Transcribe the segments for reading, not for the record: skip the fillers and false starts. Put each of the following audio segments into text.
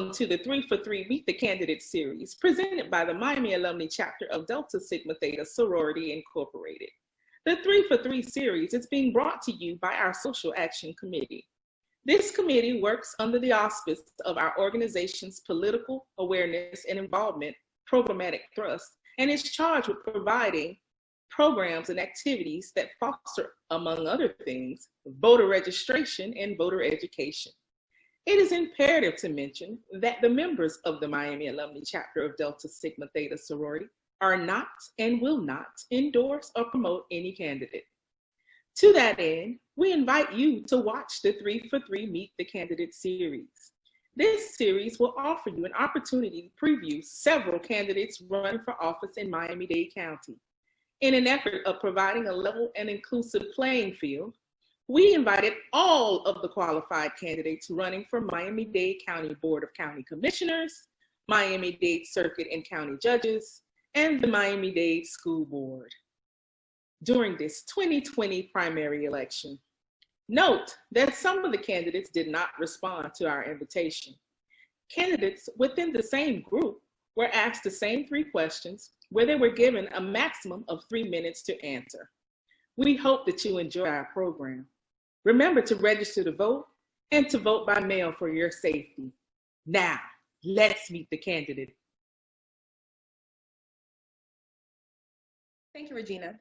Welcome to the 3 for 3 Meet the Candidate series, presented by the Miami Alumni Chapter of Delta Sigma Theta Sorority Incorporated. The 3 for 3 series is being brought to you by our Social Action Committee. This committee works under the auspice of our organization's political awareness and involvement programmatic thrust, and is charged with providing programs and activities that foster, among other things, voter registration and voter education. It is imperative to mention that the members of the Miami Alumni Chapter of Delta Sigma Theta Sorority are not and will not endorse or promote any candidate. To that end, we invite you to watch the 3 for 3 Meet the Candidate series. This series will offer you an opportunity to preview several candidates running for office in Miami-Dade County. In an effort of providing a level and inclusive playing field, we invited all of the qualified candidates running for Miami-Dade County Board of County Commissioners, Miami-Dade Circuit and County Judges, and the Miami-Dade School Board during this 2020 primary election. Note that some of the candidates did not respond to our invitation. Candidates within the same group were asked the same 3 questions, where they were given a maximum of 3 minutes to answer. We hope that you enjoy our program. Remember to register to vote and to vote by mail for your safety. Now, let's meet the candidate. Thank you, Regina.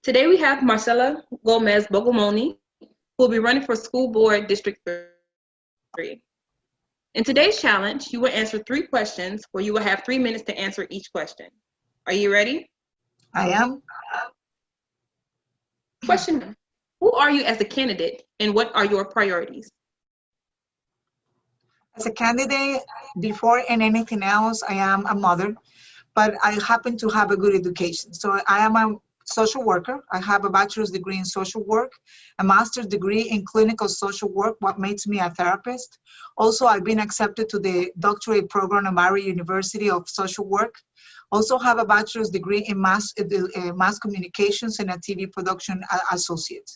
Today we have Marcela Gomez-Bogomolni, who will be running for School Board District 3. In today's challenge, you will answer 3 questions where you will have 3 minutes to answer each question. Are you ready? I am. Question 1. Who are you as a candidate and what are your priorities? As a candidate, before and anything else, I am a mother, but I happen to have a good education. So I am a social worker. I have a bachelor's degree in social work, a master's degree in clinical social work, what makes me a therapist. Also, I've been accepted to the doctorate program at Murray University of Social Work. Also have a bachelor's degree in mass communications and a TV production associate.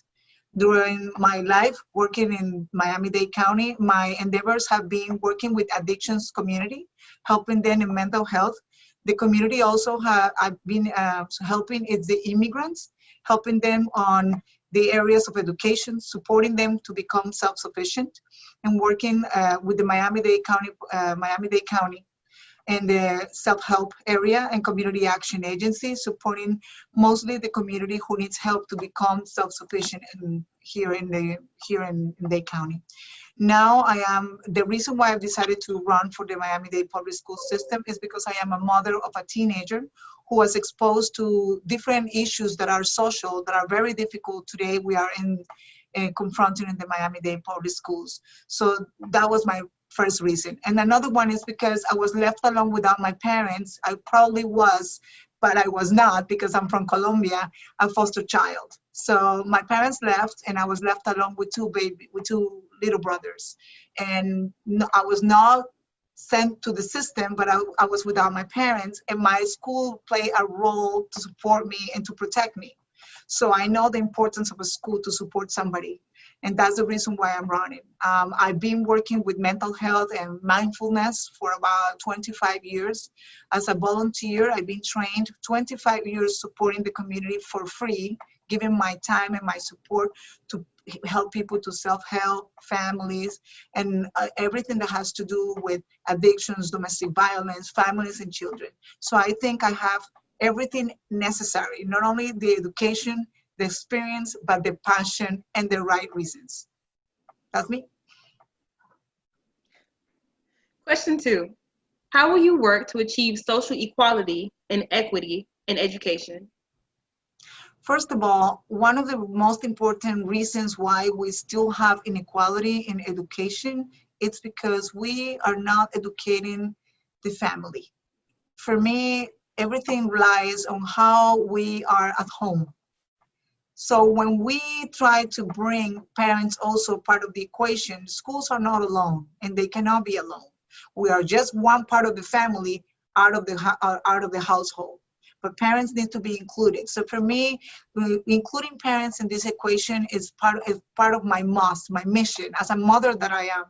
During my life working in Miami-Dade County, my endeavors have been working with addictions community, helping them in mental health. The community also I've been helping is the immigrants, helping them on the areas of education, supporting them to become self-sufficient, and working with the Miami-Dade County and the self-help area and community action agency, supporting mostly the community who needs help to become self-sufficient here in Dade County. Now the reason why I've decided to run for the Miami-Dade public school system is because I am a mother of a teenager who was exposed to different issues that are social, that are very difficult today. We are confronting in the Miami-Dade public schools. So that was my first reason. And another one is because I was left alone without my parents. I probably was, but I was not, because I'm from Colombia, a foster child. So my parents left and I was left alone with 2 little brothers. And I was not sent to the system, but I was without my parents, and my school played a role to support me and to protect me. So I know the importance of a school to support somebody. And that's the reason why I'm running. I've been working with mental health and mindfulness for about 25 years. As a volunteer, I've been trained 25 years supporting the community for free, giving my time and my support to help people to self-help, families, and everything that has to do with addictions, domestic violence, families and children. So I think I have everything necessary, not only the education, the experience, but the passion and the right reasons. That's me. Question 2. How will you work to achieve social equality and equity in education? First of all, one of the most important reasons why we still have inequality in education, it's because we are not educating the family. For me, everything relies on how we are at home. So when we try to bring parents also part of the equation, schools are not alone and they cannot be alone. We are just one part of the family out of the household, but parents need to be included. So for me, including parents in this equation is part of my must, my mission as a mother that I am.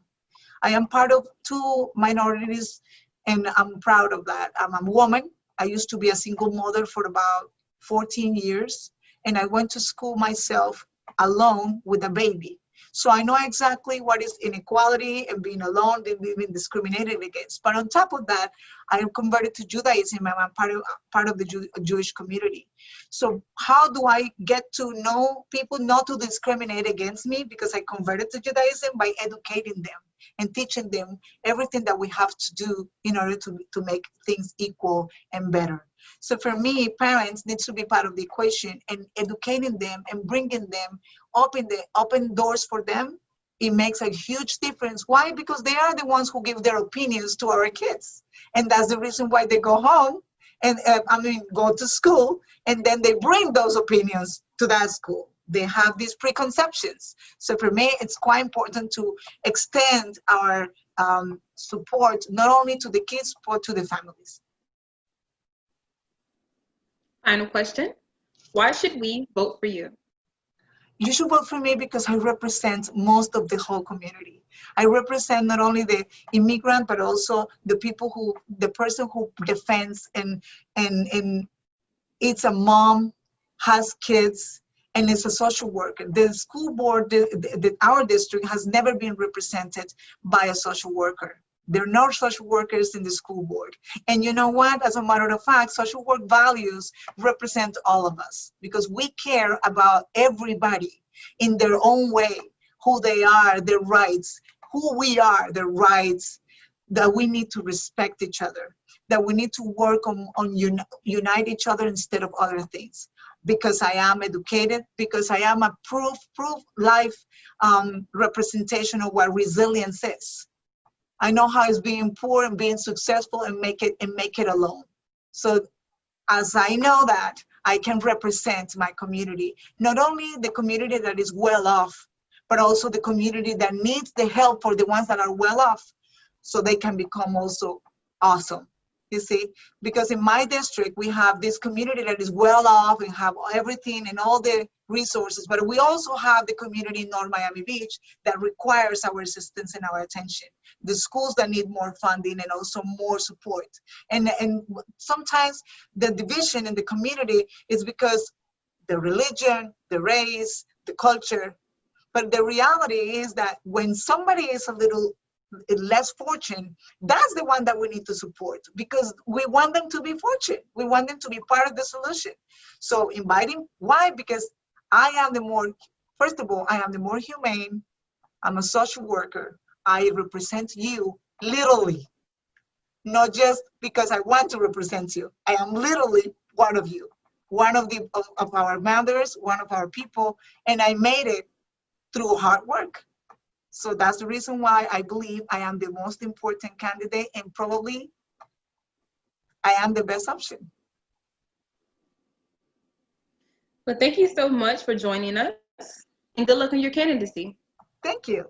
I am part of 2 minorities, and I'm proud of that. I'm a woman. I used to be a single mother for about 14 years, and I went to school myself alone with a baby. So I know exactly what is inequality and being alone and being discriminated against. But on top of that, I am converted to Judaism and I'm part of the Jewish community. So how do I get to know people not to discriminate against me because I converted to Judaism? By educating them and teaching them everything that we have to do in order to make things equal and better. So for me, parents need to be part of the equation, and educating them and bringing them, open doors for them. It makes a huge difference. Why? Because they are the ones who give their opinions to our kids. And that's the reason why they go home and go to school, and then they bring those opinions to that school. They have these preconceptions. So for me, it's quite important to extend our support not only to the kids, but to the families. Final question. Why should we vote for you? You should vote for me because I represent most of the whole community. I represent not only the immigrant, but also the person who defends and it's a mom, has kids, and is a social worker. The school board, our district has never been represented by a social worker. There are no social workers in the school board. And you know what? As a matter of fact, social work values represent all of us because we care about everybody in their own way, who they are, their rights, who we are, their rights, that we need to respect each other, that we need to work on unite each other instead of other things. Because I am educated, because I am a proof life representation of what resilience is. I know how it's being poor and being successful and make it alone. So as I know that, I can represent my community, not only the community that is well off, but also the community that needs the help for the ones that are well off, so they can become also awesome. You see, because in my district, we have this community that is well off and have everything and all the resources, but we also have the community in North Miami Beach that requires our assistance and our attention. The schools that need more funding and also more support. And sometimes the division in the community is because the religion, the race, the culture. But the reality is that when somebody is a little less fortunate, that's the one that we need to support because we want them to be fortunate. We want them to be part of the solution. So inviting, why? Because first of all, I am the more humane. I'm a social worker. I represent you literally, not just because I want to represent you. I am literally one of you, one of our mothers, one of our people, and I made it through hard work. So that's the reason why I believe I am the most important candidate, and probably I am the best option. Well, thank you so much for joining us, and good luck on your candidacy. Thank you.